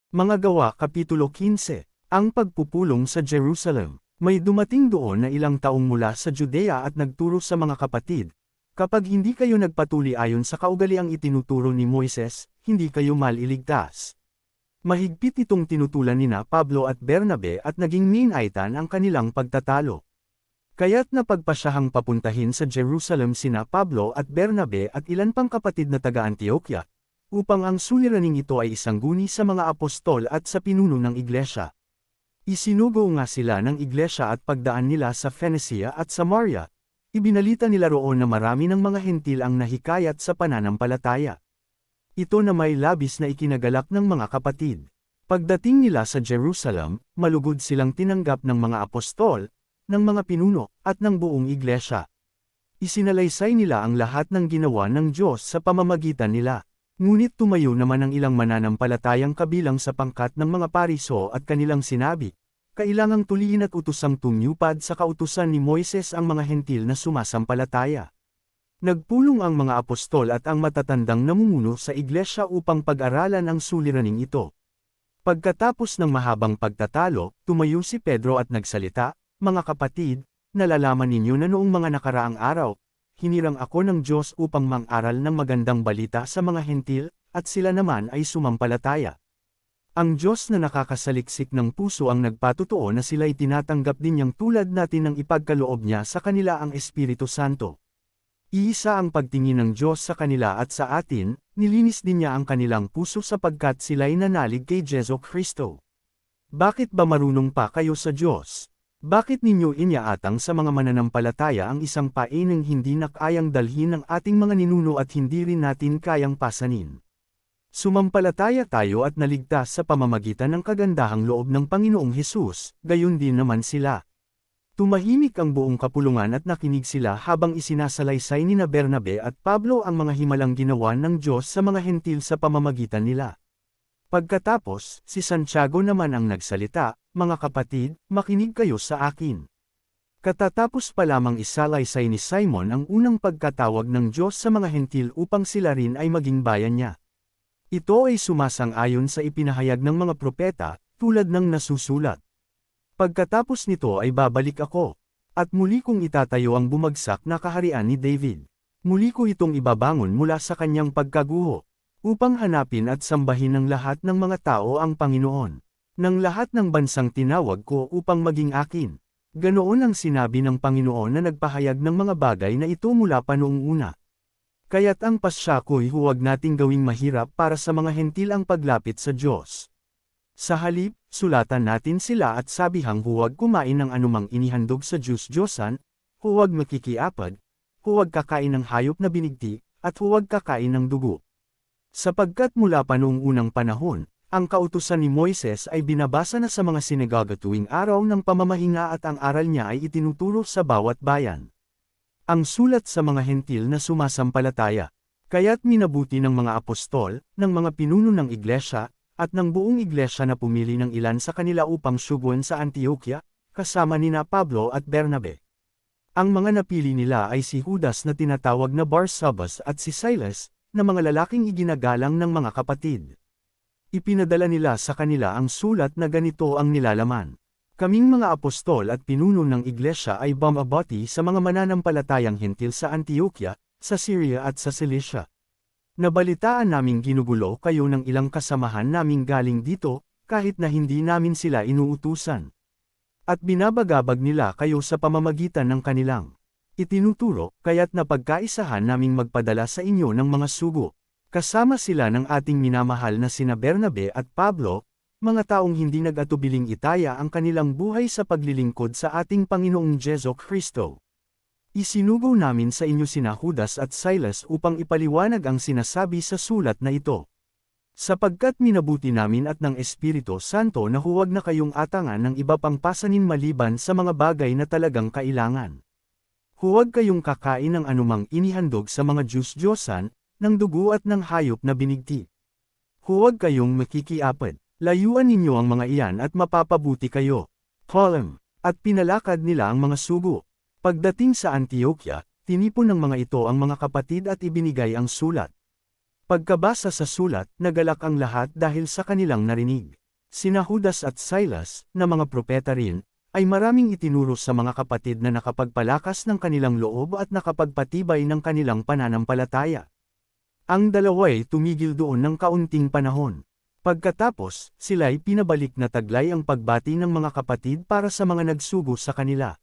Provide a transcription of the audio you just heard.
Mga Gawa Kapitulo 15, Ang pagpupulong sa Jerusalem. May dumating doon na ilang taong mula sa Judea at nagturo sa mga kapatid, kapag hindi kayo nagpatuli ayon sa kaugaliang itinuturo ni Moises, hindi kayo maliligtas. Mahigpit itong tinutulan nina Pablo at Bernabe at naging minaitan ang kanilang pagtatalo. Kaya't napagpasyahang papuntahin sa Jerusalem sina Pablo at Bernabe at ilan pang kapatid na taga-Antioquia, upang ang suliraning ito ay isangguni sa mga apostol at sa pinuno ng iglesia. Isinugo nga sila ng iglesia at pagdaan nila sa Phoenicia at Samaria. Ibinalita nila roon na marami ng mga hentil ang nahikayat sa pananampalataya. Ito na may labis na ikinagalak ng mga kapatid. Pagdating nila sa Jerusalem, malugod silang tinanggap ng mga apostol, ng mga pinuno, at ng buong iglesia. Isinalaysay nila ang lahat ng ginawa ng Diyos sa pamamagitan nila. Ngunit tumayo naman ang ilang mananampalatayang kabilang sa pangkat ng mga pariso at kanilang sinabi, kailangang tuliin at utusang tumyupad sa kautusan ni Moises ang mga hentil na sumasampalataya. Nagpulong ang mga apostol at ang matatandang namumuno sa iglesia upang pag-aralan ang suliraning ito. Pagkatapos ng mahabang pagtatalo, tumayo si Pedro at nagsalita, mga kapatid, nalalaman ninyo na noong mga nakaraang araw, hinirang ako ng Diyos upang mang-aral ng magandang balita sa mga hentil, at sila naman ay sumampalataya. Ang Diyos na nakakasaliksik ng puso ang nagpatotoo na sila'y tinatanggap din niyang tulad natin ng ipagkaloob niya sa kanila ang Espiritu Santo. Iisa ang pagtingin ng Diyos sa kanila at sa atin, nilinis din niya ang kanilang puso sapagkat sila'y nanalig kay Jesu Kristo. Bakit ba marunong pa kayo sa Diyos? Bakit ninyo iniaatang sa mga mananampalataya ang isang painang hindi nakayang dalhin ng ating mga ninuno at hindi rin natin kayang pasanin? Sumampalataya tayo at naligtas sa pamamagitan ng kagandahang loob ng Panginoong Hesus, gayon din naman sila. Tumahimik ang buong kapulungan at nakinig sila habang isinasalaysay ni Bernabe at Pablo ang mga himalang ginawa ng Diyos sa mga hentil sa pamamagitan nila. Pagkatapos, si Santiago naman ang nagsalita, mga kapatid, makinig kayo sa akin. Katatapos pa lamang isalaysay ni Simon ang unang pagkatawag ng Diyos sa mga hentil upang sila rin ay maging bayan niya. Ito ay sumasang-ayon sa ipinahayag ng mga propeta, tulad ng nasusulat. Pagkatapos nito ay babalik ako, at muli kong itatayo ang bumagsak na kaharian ni David. Muli ko itong ibabangon mula sa kanyang pagkaguho, upang hanapin at sambahin ng lahat ng mga tao ang Panginoon. Ng lahat ng bansang tinawag ko upang maging akin. Ganoon ang sinabi ng Panginoon na nagpahayag ng mga bagay na ito mula pa noong una. Kaya't ang pasya ko'y huwag nating gawing mahirap para sa mga hentil ang paglapit sa Diyos. Sa halip, sulatan natin sila at sabihang huwag kumain ng anumang inihandog sa Diyos-Diyosan, huwag makikiapad, huwag kakain ng hayop na binigti, at huwag kakain ng dugo. Sapagkat mula pa noong unang panahon, ang kautusan ni Moises ay binabasa na sa mga sinagoga tuwing araw ng pamamahinga at ang aral niya ay itinuturo sa bawat bayan. Ang sulat sa mga hentil na sumasampalataya. Kaya't minabuti ng mga apostol, ng mga pinuno ng iglesia, at ng buong iglesia na pumili ng ilan sa kanila upang suguan sa Antioquia, kasama nina Pablo at Bernabe. Ang mga napili nila ay si Judas na tinatawag na Barsabas at si Silas, na mga lalaking iginagalang ng mga kapatid. Ipinadala nila sa kanila ang sulat na ganito ang nilalaman. Kaming mga apostol at pinuno ng iglesia ay bumabati sa mga mananampalatayang hentil sa Antioquia, sa Syria at sa Cilicia. Nabalitaan naming ginugulo kayo ng ilang kasamahan naming galing dito, kahit na hindi namin sila inuutusan. At binabagabag nila kayo sa pamamagitan ng kanilang itinuturo, kaya't napagkaisahan naming magpadala sa inyo ng mga sugo. Kasama sila ng ating minamahal na sina Bernabe at Pablo, mga taong hindi nag-atubiling itaya ang kanilang buhay sa paglilingkod sa ating Panginoong Jesu Kristo. Isinugo namin sa inyo sina Judas at Silas upang ipaliwanag ang sinasabi sa sulat na ito. Sapagkat minabuti namin at ng Espiritu Santo na huwag na kayong atangan ng iba pang pasanin maliban sa mga bagay na talagang kailangan. Huwag kayong kakain ng anumang inihandog sa mga Diyos-Diyosan, ng dugo at ng hayop na binigti. Huwag kayong makikiapad. Layuan ninyo ang mga iyan at mapapabuti kayo. Column. At pinalakad nila ang mga sugo. Pagdating sa Antioquia, tinipon ng mga ito ang mga kapatid at ibinigay ang sulat. Pagkabasa sa sulat, nagalak ang lahat dahil sa kanilang narinig. Sina Judas at Silas, na mga propeta rin, ay maraming itinuro sa mga kapatid na nakapagpalakas ng kanilang loob at nakapagpatibay ng kanilang pananampalataya. Ang dalawa'y tumigil doon ng kaunting panahon. Pagkatapos, sila'y pinabalik na taglay ang pagbati ng mga kapatid para sa mga nagsugo sa kanila.